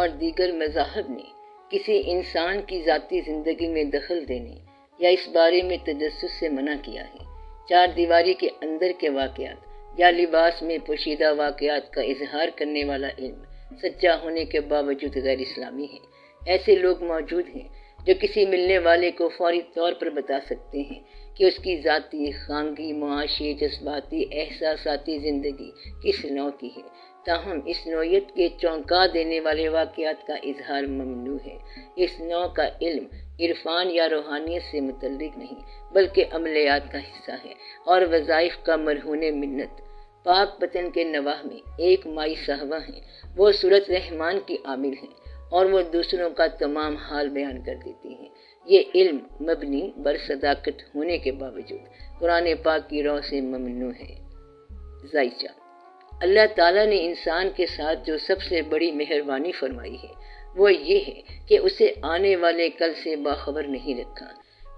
اور دیگر مذاہب نے کسی انسان کی ذاتی زندگی میں دخل دینے یا اس بارے میں تجسس سے منع کیا ہے۔ چار دیواری کے اندر کے واقعات یا لباس میں پوشیدہ واقعات کا اظہار کرنے والا علم سچا ہونے کے باوجود غیر اسلامی ہے۔ ایسے لوگ موجود ہیں جو کسی ملنے والے کو فوری طور پر بتا سکتے ہیں کہ اس کی ذاتی، خانگی، معاشی، جذباتی، احساساتی زندگی کس نوع کی ہے، تاہم اس نوعیت کے چونکا دینے والے واقعات کا اظہار ممنوع ہے۔ اس نوع کا علم عرفان یا روحانیت سے متعلق نہیں بلکہ عملیات کا حصہ ہے اور وظائف کا مرہون منت۔ پاک پتن کے نواح میں ایک مائی صاحبہ ہیں، وہ صورت رحمان کی عامل ہیں اور وہ دوسروں کا تمام حال بیان کر دیتی ہیں۔ یہ علم مبنی بر صداقت ہونے کے باوجود قرآن پاک کی رو سے ممنوع ہے۔ ذائچہ: اللہ تعالیٰ نے انسان کے ساتھ جو سب سے بڑی مہربانی فرمائی ہے وہ یہ ہے کہ اسے آنے والے کل سے باخبر نہیں رکھا۔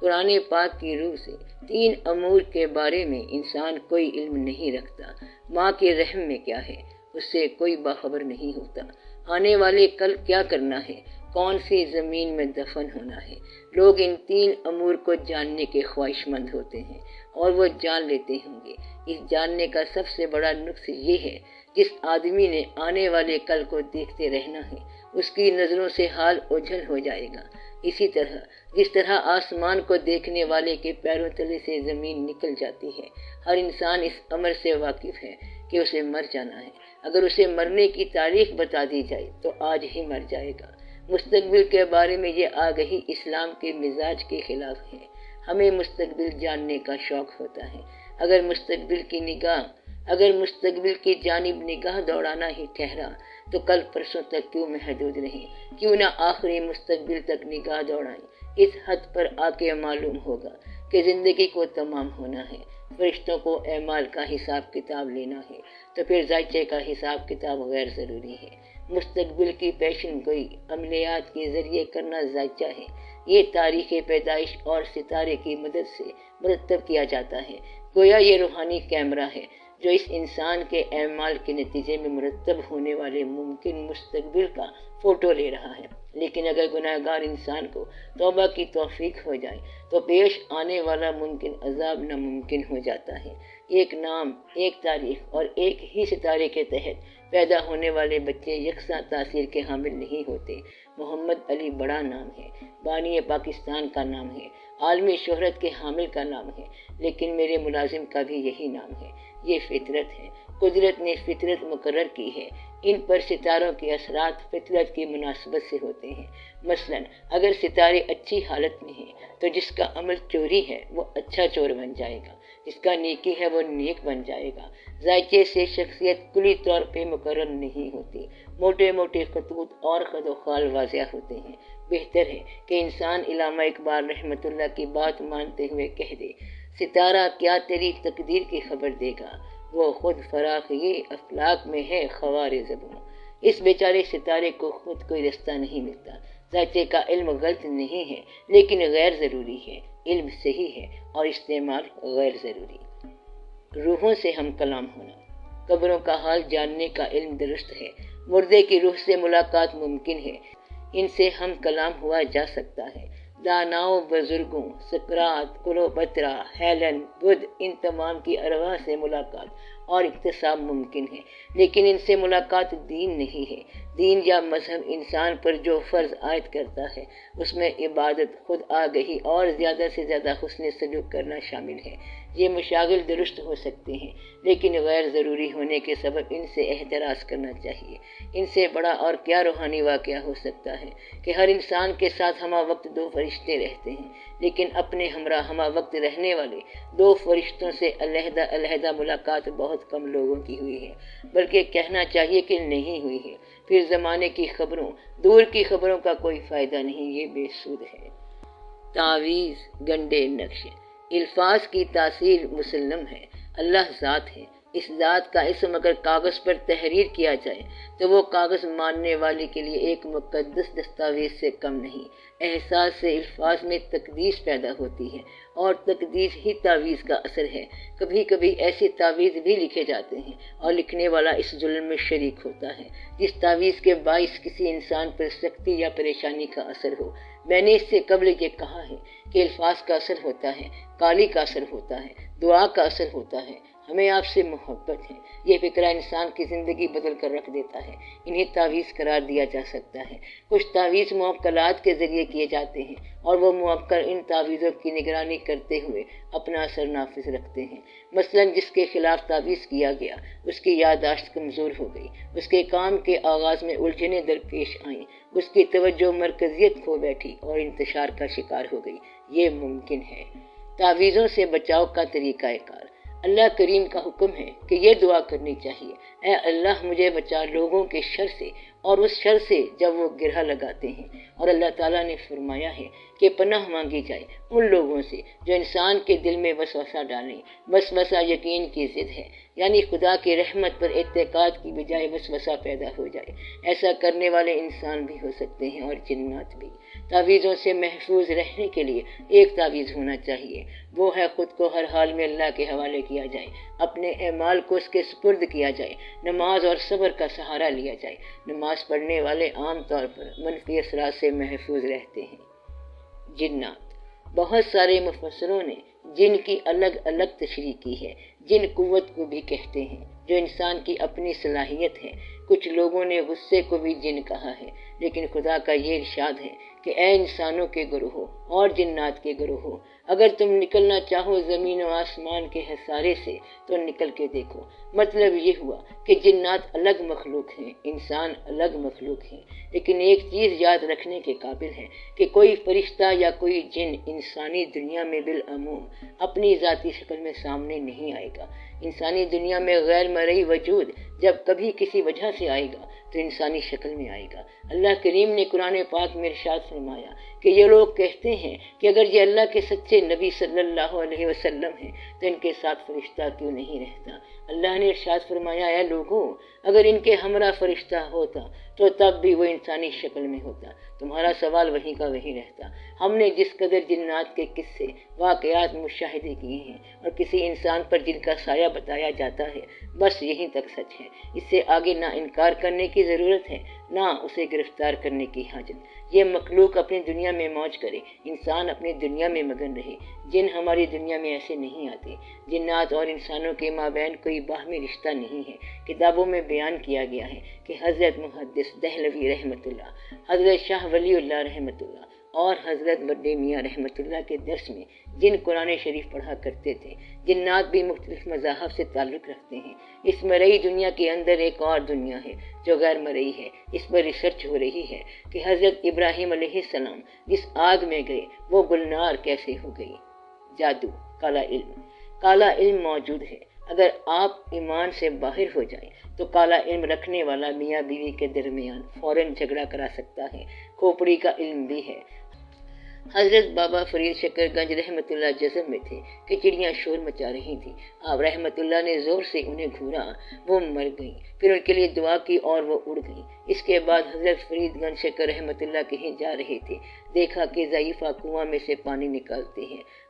قرآن پاک کی روح سے 3 امور کے بارے میں انسان کوئی علم نہیں رکھتا۔ ماں کے رحم میں کیا ہے، اس سے کوئی باخبر نہیں ہوتا۔ آنے والے کل کیا کرنا ہے، کون سی زمین میں دفن ہونا ہے۔ لوگ ان 3 امور کو جاننے کے خواہش مند ہوتے ہیں اور وہ جان لیتے ہوں گے۔ اس جاننے کا سب سے بڑا نقص یہ ہے، جس آدمی نے آنے والے کل کو دیکھتے رہنا ہے اس کی نظروں سے حال اوجھل ہو جائے گا۔ اسی طرح جس طرح آسمان کو دیکھنے والے کے پیروں تلے سے زمین نکل جاتی ہے، ہر انسان اس امر سے واقف ہے کہ اسے مر جانا ہے۔ اگر اسے مرنے کی تاریخ بتا دی جائے تو آج ہی مر جائے گا۔ مستقبل کے بارے میں یہ آگہی اسلام کے مزاج کے خلاف ہے۔ ہمیں مستقبل جاننے کا شوق ہوتا ہے۔ اگر مستقبل کی جانب نگاہ دوڑانا ہی ٹھہرا تو کل پرسوں تک کیوں محدود رہیں؟ کیوں نہ آخری مستقبل تک نگاہ دوڑائیں؟ اس حد پر آ کے معلوم ہوگا کہ زندگی کو تمام ہونا ہے، فرشتوں کو اعمال کا حساب کتاب لینا ہے، تو پھر ذائچے کا حساب کتاب غیر ضروری ہے۔ مستقبل کی پیشن گوئی عملیات کے ذریعے کرنا ذائچہ ہے۔ یہ تاریخ پیدائش اور ستارے کی مدد سے مرتب کیا جاتا ہے۔ گویا یہ روحانی کیمرہ ہے جو اس انسان کے اعمال کے نتیجے میں مرتب ہونے والے ممکن مستقبل کا فوٹو لے رہا ہے۔ لیکن اگر گناہگار انسان کو توبہ کی توفیق ہو جائے تو پیش آنے والا ممکن عذاب ناممکن ہو جاتا ہے۔ ایک نام، ایک تاریخ اور ایک ہی ستارے کے تحت پیدا ہونے والے بچے یکساں تاثیر کے حامل نہیں ہوتے۔ محمد علی بڑا نام ہے، بانی پاکستان کا نام ہے، عالمی شہرت کے حامل کا نام ہے، لیکن میرے ملازم کا بھی یہی نام ہے۔ یہ فطرت ہے، قدرت نے فطرت مقرر کی ہے۔ ان پر ستاروں کے اثرات فطرت کی مناسبت سے ہوتے ہیں۔ مثلا اگر ستارے اچھی حالت میں ہیں تو جس کا عمل چوری ہے وہ اچھا چور بن جائے گا، جس کا نیکی ہے وہ نیک بن جائے گا۔ ذائچے سے شخصیت کلی طور پہ مقرر نہیں ہوتی، موٹے موٹے خطوط اور خد و خال واضح ہوتے ہیں۔ بہتر ہے کہ انسان علامہ اقبال رحمۃ اللہ کی بات مانتے ہوئے کہہ دے، ستارہ کیا تیری تقدیر کی خبر دے گا، وہ خود فراخ یہ افلاک میں ہے خوار زبوں۔ اس بیچارے ستارے کو خود کوئی رستہ نہیں ملتا۔ ذائچے کا علم غلط نہیں ہے لیکن غیر ضروری ہے۔ علم صحیح ہے اور استعمال غیر ضروری۔ روحوں سے ہم کلام ہونا۔ قبروں کا حال جاننے کا علم درست ہے۔ مردے کی روح سے ملاقات ممکن ہے، ان سے ہم کلام ہوا جا سکتا ہے۔ داناؤں، بزرگوں، سقراط، کلوپترا، ہیلن، بدھ، ان تمام کی ارواح سے ملاقات اور اکتساب ممکن ہے، لیکن ان سے ملاقات دین نہیں ہے۔ دین یا مذہب انسان پر جو فرض عائد کرتا ہے اس میں عبادت، خود آگہی اور زیادہ سے زیادہ حسن سلوک کرنا شامل ہے۔ یہ مشاغل درست ہو سکتے ہیں لیکن غیر ضروری ہونے کے سبب ان سے احتراز کرنا چاہیے۔ ان سے بڑا اور کیا روحانی واقعہ ہو سکتا ہے کہ ہر انسان کے ساتھ ہمہ وقت 2 فرشتے رہتے ہیں، لیکن اپنے ہمراہ ہمہ وقت رہنے والے 2 فرشتوں سے علیحدہ علیحدہ ملاقات بہت کم لوگوں کی ہوئی ہے، بلکہ کہنا چاہیے کہ نہیں ہوئی ہے۔ پھر زمانے کی خبروں، دور کی خبروں کا کوئی فائدہ نہیں، یہ بے سود ہے۔ تعویذ، گنڈے نقش، الفاظ کی تاثیر مسلم ہے۔ اللہ ذات ہے، اس ذات کا اسم اگر کاغذ پر تحریر کیا جائے تو وہ کاغذ ماننے والے کے لیے ایک مقدس دستاویز سے کم نہیں۔ احساس سے الفاظ میں تقدیس پیدا ہوتی ہے اور تقدیس ہی تعویذ کا اثر ہے۔ کبھی کبھی ایسے تعویذ بھی لکھے جاتے ہیں اور لکھنے والا اس ظلم میں شریک ہوتا ہے جس تعویذ کے باعث کسی انسان پر سختی یا پریشانی کا اثر ہو۔ میں نے اس سے قبل یہ کہا ہے کہ الفاظ کا اثر ہوتا ہے، کالی کا اثر ہوتا ہے، دعا کا اثر ہوتا ہے۔ ہمیں آپ سے محبت ہے۔ یہ فکرہ انسان کی زندگی بدل کر رکھ دیتا ہے۔ انہیں تعویذ قرار دیا جا سکتا ہے۔ کچھ تعویذ موکلات کے ذریعے کیے جاتے ہیں اور وہ موکل ان تعویذوں کی نگرانی کرتے ہوئے اپنا اثر نافذ رکھتے ہیں۔ مثلاً جس کے خلاف تعویذ کیا گیا اس کی یادداشت کمزور ہو گئی، اس کے کام کے آغاز میں الجھنیں درپیش آئیں، اس کی توجہ مرکزیت کھو بیٹھی اور انتشار کا شکار ہو گئی۔ یہ ممکن ہے۔ تعویذوں سے بچاؤ کا طریقہ کار۔ اللہ کریم کا حکم ہے کہ یہ دعا کرنی چاہیے: اے اللہ مجھے بچا لوگوں کے شر سے اور اس شر سے جب وہ گرہ لگاتے ہیں۔ اور اللہ تعالیٰ نے فرمایا ہے کہ پناہ مانگی جائے ان لوگوں سے جو انسان کے دل میں وسوسہ ڈالیں۔ وسوسہ یقین کی ضد ہے، یعنی خدا کی رحمت پر اعتقاد کی بجائے وسوسہ پیدا ہو جائے۔ ایسا کرنے والے انسان بھی ہو سکتے ہیں اور جنات بھی۔ تعویذوں سے محفوظ رہنے کے لیے ایک تعویذ ہونا چاہیے، وہ ہے خود کو ہر حال میں اللہ کے حوالے کیا جائے، اپنے اعمال کو اس کے سپرد کیا جائے، نماز اور صبر کا سہارا لیا جائے۔ نماز پڑھنے والے عام طور پر منفی اثرات سے محفوظ رہتے ہیں۔ جنات۔ بہت سارے مفسروں نے جن کی الگ الگ تشریح کی ہے۔ جن قوت کو بھی کہتے ہیں جو انسان کی اپنی صلاحیت ہے۔ کچھ لوگوں نے غصے کو بھی جن کہا ہے، لیکن خدا کا یہ ارشاد ہے کہ اے انسانوں کے گروہوں اور جنات کے گروہوں، اگر تم نکلنا چاہو زمین و آسمان کے حصارے سے تو نکل کے دیکھو۔ مطلب یہ ہوا کہ جنات الگ مخلوق ہیں، انسان الگ مخلوق ہیں، لیکن ایک چیز یاد رکھنے کے قابل ہے کہ کوئی فرشتہ یا کوئی جن انسانی دنیا میں بالعموم اپنی ذاتی شکل میں سامنے نہیں آئے گا۔ انسانی دنیا میں غیر مرئی وجود جب کبھی کسی وجہ سے آئے گا تو انسانی شکل میں آئے گا۔ اللہ کریم نے قرآن پاک میں ارشاد فرمایا کہ یہ لوگ کہتے ہیں کہ اگر یہ اللہ کے سچے نبی صلی اللہ علیہ وسلم ہیں تو ان کے ساتھ فرشتہ کیوں نہیں رہتا؟ اللہ نے ارشاد فرمایا: اے لوگوں، اگر ان کے ہمراہ فرشتہ ہوتا تو تب بھی وہ انسانی شکل میں ہوتا۔ تمہارا سوال وہیں کا وہیں رہتا۔ ہم نے جس قدر جنات کے قصے واقعات مشاہدے کیے ہیں اور کسی انسان پر جن کا سایہ بتایا جاتا ہے، بس یہیں تک سچ ہے۔ اس سے آگے نہ انکار کرنے کی ضرورت ہے نہ اسے گرفتار کرنے کی حاجت۔ یہ مخلوق اپنی دنیا میں موج کرے، انسان اپنی دنیا میں مگن رہے۔ جن ہماری دنیا میں ایسے نہیں آتے۔ جنات اور انسانوں کے مابین کوئی باہمی رشتہ نہیں ہے۔ کتابوں میں بیان کیا گیا ہے کہ حضرت محدث دہلوی رحمۃ اللہ، حضرت شاہ ولی اللہ رحمۃ اللہ اور حضرت بڑے میاں رحمۃ اللہ کے درس میں جن قرآن شریف پڑھا کرتے تھے، جنات بھی مختلف مذاہب سے تعلق رکھتے ہیں۔ اس مرئی دنیا کے اندر ایک اور دنیا ہے جو غیر مرئی ہے۔ اس پر ریسرچ ہو رہی ہے کہ حضرت ابراہیم علیہ السلام جس آگ میں گئے وہ گلنار کیسے ہو گئی۔ جادو، کالا علم۔ کالا علم موجود ہے۔ اگر آپ ایمان سے باہر ہو جائیں تو کالا علم رکھنے والا میاں بیوی کے درمیان فوراً جھگڑا کرا سکتا ہے۔ کھوپڑی کا علم بھی ہے۔ حضرت بابا فرید شکر گنج رحمۃ اللہ جزم میں تھے کہ چڑیاں شور مچا رہی تھیں۔ آپ رحمۃ اللہ نے زور سے انہیں گھورا، وہ مر گئیں۔ پھر ان کے لیے دعا کی اور وہ اڑ گئیں۔ اس کے بعد حضرت فرید گنج شکر رحمۃ اللہ کہیں جا رہے تھے، دیکھا کہ ضعیفہ کنواں میں سے پانی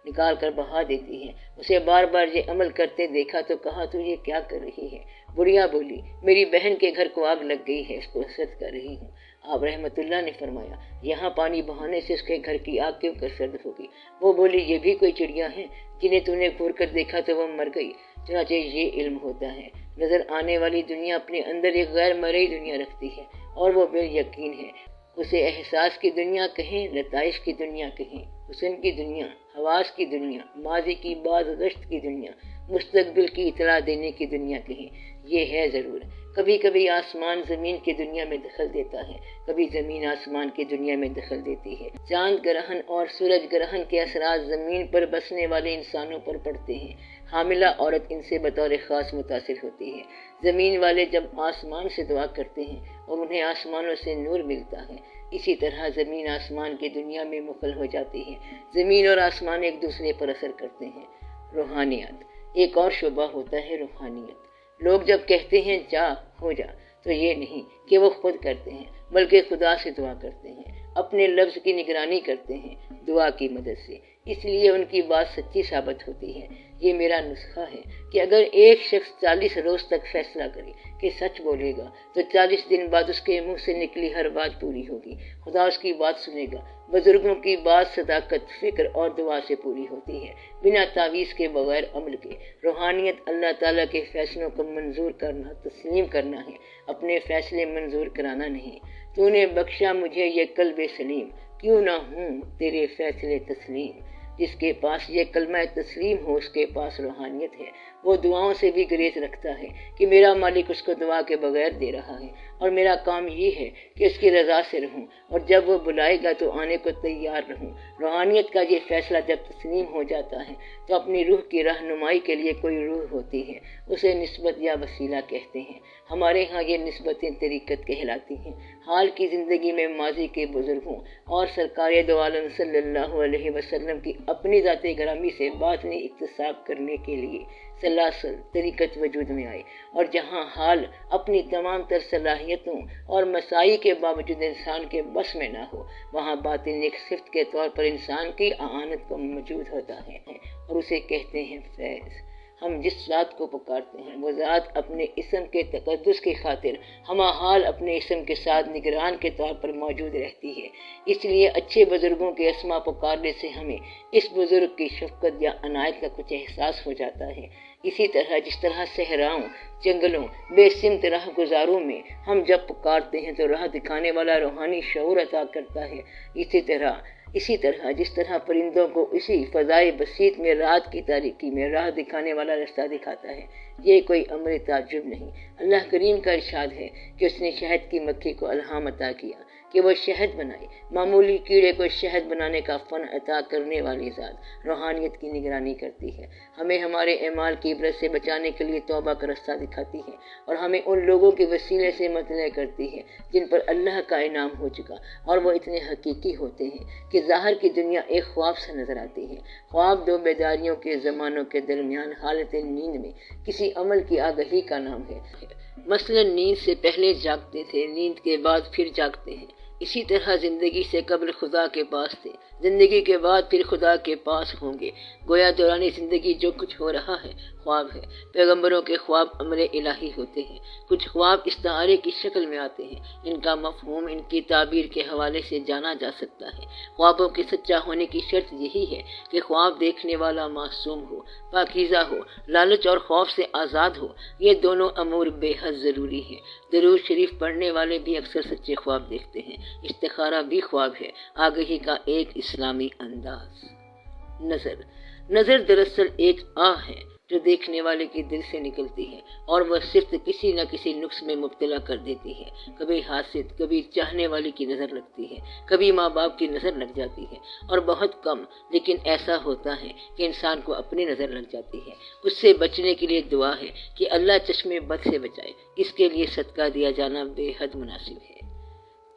نکال کر بہا دیتی ہے۔ اسے بار بار یہ عمل کرتے دیکھا تو کہا: تو یہ کیا کر رہی ہے؟ بڑھیا بولی: میری بہن کے گھر کو آگ لگ گئی ہے، اس کو حسرت کر رہی ہوں۔ آپ رحمۃ اللہ نے فرمایا: یہاں پانی بہانے سے اس کے گھر کی آگ کیوں کر سرد ہوگی؟ وہ بولی: یہ بھی کوئی چڑیاں ہیں جنہیں تو نے گھور کر دیکھا تو وہ مر گئی۔ چنانچہ یہ علم ہوتا ہے۔ نظر آنے والی دنیا اپنے اندر ایک غیر مرئی دنیا رکھتی ہے اور وہ بے یقین ہے۔ اسے احساس کی دنیا کہیں، لطائف کی دنیا کہیں، حسن کی دنیا، حواس کی دنیا، ماضی کی بازگشت کی دنیا، مستقبل کی اطلاع دینے کی دنیا کہیں، یہ ہے ضرور۔ کبھی کبھی آسمان زمین کی دنیا میں دخل دیتا ہے، کبھی زمین آسمان کی دنیا میں دخل دیتی ہے۔ چاند گرہن اور سورج گرہن کے اثرات زمین پر بسنے والے انسانوں پر پڑتے ہیں۔ حاملہ عورت ان سے بطور خاص متاثر ہوتی ہے۔ زمین والے جب آسمان سے دعا کرتے ہیں اور انہیں آسمانوں سے نور ملتا ہے، اسی طرح زمین آسمان کی دنیا میں مخل ہو جاتی ہے۔ زمین اور آسمان ایک دوسرے پر اثر کرتے ہیں۔ روحانیات۔ ایک اور شعبہ ہوتا ہے روحانیت۔ لوگ جب کہتے ہیں جا ہو جا، تو یہ نہیں کہ وہ خود کرتے ہیں، بلکہ خدا سے دعا کرتے ہیں، اپنے لفظ کی نگرانی کرتے ہیں دعا کی مدد سے، اس لیے ان کی بات سچی ثابت ہوتی ہے۔ یہ میرا نسخہ ہے کہ اگر ایک شخص 40 روز تک فیصلہ کرے کہ سچ بولے گا تو 40 دن بعد اس کے منہ سے نکلی ہر بات پوری ہوگی، خدا اس کی بات سنے گا۔ بزرگوں کی بات صداقت، فکر اور دعا سے پوری ہوتی ہے، بنا تعویذ کے، بغیر عمل کے۔ روحانیت اللہ تعالیٰ کے فیصلوں کو منظور کرنا، تسلیم کرنا ہے، اپنے فیصلے منظور کرانا نہیں۔ تو نے بخشا مجھے یہ قلب سلیم، کیوں نہ ہوں تیرے فیصلے تسلیم۔ جس کے پاس یہ کلمہ تسلیم ہو اس کے پاس روحانیت ہے، وہ دعاؤں سے بھی گریز رکھتا ہے کہ میرا مالک اس کو دعا کے بغیر دے رہا ہے، اور میرا کام یہ ہے کہ اس کی رضا سے رہوں، اور جب وہ بلائے گا تو آنے کو تیار رہوں۔ روحانیت کا یہ فیصلہ جب تسلیم ہو جاتا ہے تو اپنی روح کی رہنمائی کے لیے کوئی روح ہوتی ہے، اسے نسبت یا وسیلہ کہتے ہیں۔ ہمارے ہاں یہ نسبتیں طریقت کہلاتی ہیں۔ حال کی زندگی میں ماضی کے بزرگوں اور سرکار دو عالم صلی اللہ علیہ وسلم کی اپنی ذات گرامی سے باطنی اکتساب کرنے کے لیے سلاسل طریقت وجود میں آئے، اور جہاں حال اپنی تمام تر صلاحیتوں اور مساعی کے باوجود انسان کے بس میں نہ ہو، وہاں باطن ایک صفت کے طور پر انسان کی اعانت کو موجود ہوتا ہے، اور اسے کہتے ہیں فیض۔ ہم جس ذات کو پکارتے ہیں وہ ذات اپنے اسم کے تقدس کی خاطر ہمہ حال اپنے اسم کے ساتھ نگران کے طور پر موجود رہتی ہے۔ اس لیے اچھے بزرگوں کے اسما پکارنے سے ہمیں اس بزرگ کی شفقت یا عنایت کا کچھ احساس ہو جاتا ہے۔ اسی طرح جس طرح صحراؤں، جنگلوں، بے سمت راہ گزاروں میں ہم جب پکارتے ہیں تو راہ دکھانے والا روحانی شعور عطا کرتا ہے، اسی طرح جس طرح پرندوں کو اسی فضائے بسیط میں رات کی تاریکی میں راہ دکھانے والا رستہ دکھاتا ہے۔ یہ کوئی امر تعجب نہیں۔ اللہ کریم کا ارشاد ہے کہ اس نے شہد کی مکھی کو الہام عطا کیا کہ وہ شہد بنائے۔ معمولی کیڑے کو شہد بنانے کا فن عطا کرنے والی ذات روحانیت کی نگرانی کرتی ہے، ہمیں ہمارے اعمال کی عبرت سے بچانے کے لیے توبہ کا راستہ دکھاتی ہے، اور ہمیں ان لوگوں کے وسیلے سے مطلع کرتی ہے جن پر اللہ کا انعام ہو چکا، اور وہ اتنے حقیقی ہوتے ہیں کہ ظاہر کی دنیا ایک خواب سے نظر آتی ہے۔ خواب دو بیداریوں کے زمانوں کے درمیان حالت نیند میں کسی عمل کی آگہی کا نام ہے۔ مثلا نیند سے پہلے جاگتے تھے، نیند کے بعد پھر جاگتے ہیں۔ اسی طرح زندگی سے قبل خدا کے پاس تھے، زندگی کے بعد پھر خدا کے پاس ہوں گے۔ گویا دوران زندگی جو کچھ ہو رہا ہے خواب ہے۔ پیغمبروں کے خواب امر الہی ہوتے ہیں۔ کچھ خواب استعارے کی شکل میں آتے ہیں، ان کا مفہوم ان کی تعبیر کے حوالے سے جانا جا سکتا ہے۔ خوابوں کے سچا ہونے کی شرط یہی ہے کہ خواب دیکھنے والا معصوم ہو، پاکیزہ ہو، لالچ اور خوف سے آزاد ہو۔ یہ دونوں امور بے حد ضروری ہیں۔ درود شریف پڑھنے والے بھی اکثر سچے خواب دیکھتے ہیں۔ استخارہ بھی خواب ہے، آگہی کا ایک اسلامی انداز۔ نظر دراصل ایک آہ ہے جو دیکھنے والے کے دل سے نکلتی ہے، اور وہ صرف کسی نہ کسی نقص میں مبتلا کر دیتی ہے۔ کبھی حاسد، کبھی چاہنے والی کی نظر لگتی ہے، کبھی ماں باپ کی نظر لگ جاتی ہے، اور بہت کم لیکن ایسا ہوتا ہے کہ انسان کو اپنی نظر لگ جاتی ہے۔ اس سے بچنے کے لیے دعا ہے کہ اللہ چشمے بد سے بچائے، اس کے لیے صدقہ دیا جانا بے حد مناسب ہے۔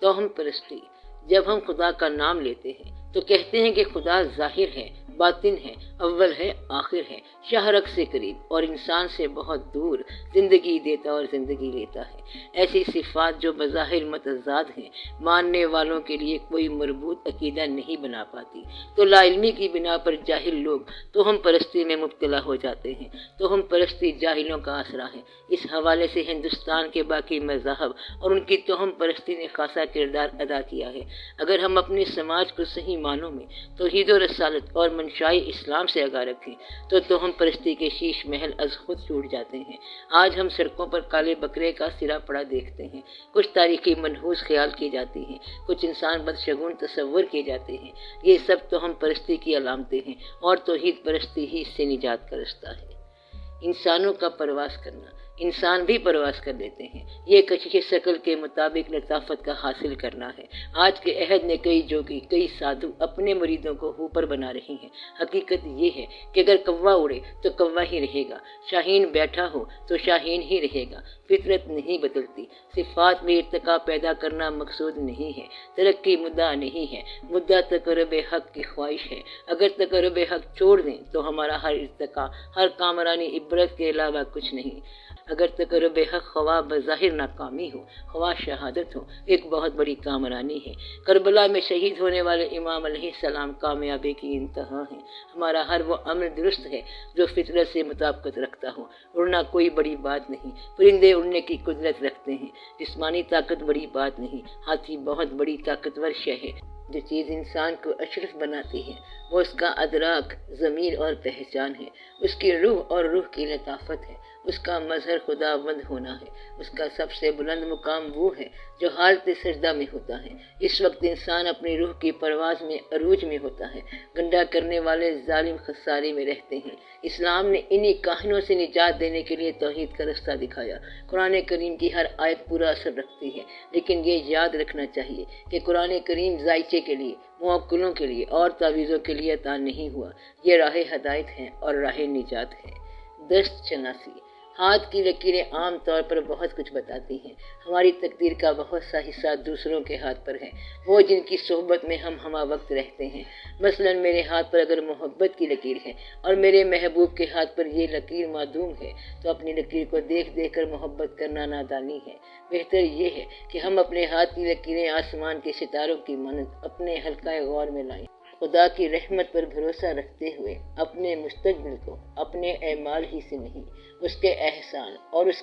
توہم پرستی۔ جب ہم خدا کا نام لیتے ہیں تو کہتے ہیں کہ خدا ظاہر ہے، باطن ہے، اول ہے، آخر ہے، شہرک سے قریب اور انسان سے بہت دور، زندگی دیتا اور زندگی لیتا ہے۔ ایسی صفات جو بظاہر متضاد ہیں، ماننے والوں کے لیے کوئی مربوط عقیدہ نہیں بنا پاتی، تو لا علمی کی بنا پر جاہل لوگ توہم پرستی میں مبتلا ہو جاتے ہیں۔ توہم پرستی جاہلوں کا آسرا ہے۔ اس حوالے سے ہندوستان کے باقی مذاہب اور ان کی توہم پرستی نے خاصا کردار ادا کیا ہے۔ اگر ہم اپنے سماج کو صحیح معنوں میں توحید و رسالت اور منشائی اسلام سے آگاہ رکھیں تو توہم پرستی کے شیش محل از خود ٹوٹ جاتے ہیں۔ آج ہم سڑکوں پر کالے بکرے کا سرا پڑا دیکھتے ہیں، کچھ تاریخی منحوس خیال کی جاتی ہیں، کچھ انسان بدشگون تصور کیے جاتے ہیں۔ یہ سب توہم پرستی کی علامتیں ہیں، اور توحید پرستی ہی اس سے نجات کا رستہ ہے۔ انسانوں کا پرواز کرنا۔ انسان بھی پرواز کر لیتے ہیں۔ یہ کشش شکل کے مطابق لطافت کا حاصل کرنا ہے۔ آج کے عہد میں کئی جوگی، کئی سادھو اپنے مریدوں کو اوپر بنا رہی ہیں۔ حقیقت یہ ہے کہ اگر کوا اڑے تو کوا ہی رہے گا، شاہین بیٹھا ہو تو شاہین ہی رہے گا۔ فطرت نہیں بدلتی۔ صفات میں ارتقاء پیدا کرنا مقصود نہیں ہے، ترقی مدعا نہیں ہے، مدعا تقرب حق کی خواہش ہے۔ اگر تقرب حق چھوڑ دیں تو ہمارا ہر ارتقاء، ہر کامرانی عبرت کے علاوہ کچھ نہیں۔ اگر تقرب حق خواہ بظاہر ناکامی ہو خواہ شہادت ہو، ایک بہت بڑی کامرانی ہے۔ کربلا میں شہید ہونے والے امام علیہ السلام کامیابی کی انتہا ہیں۔ ہمارا ہر وہ عمل درست ہے جو فطرت سے مطابقت رکھتا ہو۔ اڑنا کوئی بڑی بات نہیں، پرندے اڑنے کی قدرت رکھتے ہیں۔ جسمانی طاقت بڑی بات نہیں، ہاتھی بہت بڑی طاقتور شے ہے۔ جو چیز انسان کو اشرف بناتی ہے وہ اس کا ادراک، ضمیر اور پہچان ہے، اس کی روح اور روح کی لطافت ہے، اس کا مظہر خداوند ہونا ہے۔ اس کا سب سے بلند مقام وہ ہے جو حالت سجدہ میں ہوتا ہے۔ اس وقت انسان اپنی روح کی پرواز میں عروج میں ہوتا ہے۔ گنڈا کرنے والے ظالم خسارے میں رہتے ہیں۔ اسلام نے انہی کاہنوں سے نجات دینے کے لیے توحید کا رستہ دکھایا۔ قرآن کریم کی ہر آیت پورا اثر رکھتی ہے، لیکن یہ یاد رکھنا چاہیے کہ قرآن کریم ذائچے کے لیے، موکلوں کے لیے اور تعویذوں کے لیے عطا نہیں ہوا۔ یہ راہ ہدایت ہے اور راہ نجات ہے۔ دست شناسی۔ ہاتھ کی لکیریں عام طور پر بہت کچھ بتاتی ہیں۔ ہماری تقدیر کا بہت سا حصہ دوسروں کے ہاتھ پر ہے، وہ جن کی صحبت میں ہم ہمہ وقت رہتے ہیں۔ مثلاً میرے ہاتھ پر اگر محبت کی لکیر ہے اور میرے محبوب کے ہاتھ پر یہ لکیر معدوم ہے تو اپنی لکیر کو دیکھ دیکھ کر محبت کرنا نادانی ہے۔ بہتر یہ ہے کہ ہم اپنے ہاتھ کی لکیریں آسمان کے ستاروں کی مانند اپنے حلقۂ غور میں لائیں۔ خدا کی رحمت پر بھروسہ رکھتے ہوئے اپنے مستقبل کو اپنے اعمال ہی سے نہیں، اس کے احسان اور اس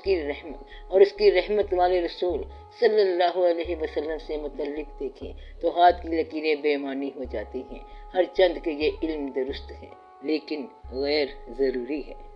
کی رحمت والے رسول صلی اللہ علیہ وسلم سے متعلق دیکھیں تو ہاتھ کی لکیریں بے معنی ہو جاتی ہیں۔ ہر چند کہ یہ علم درست ہے لیکن غیر ضروری ہے۔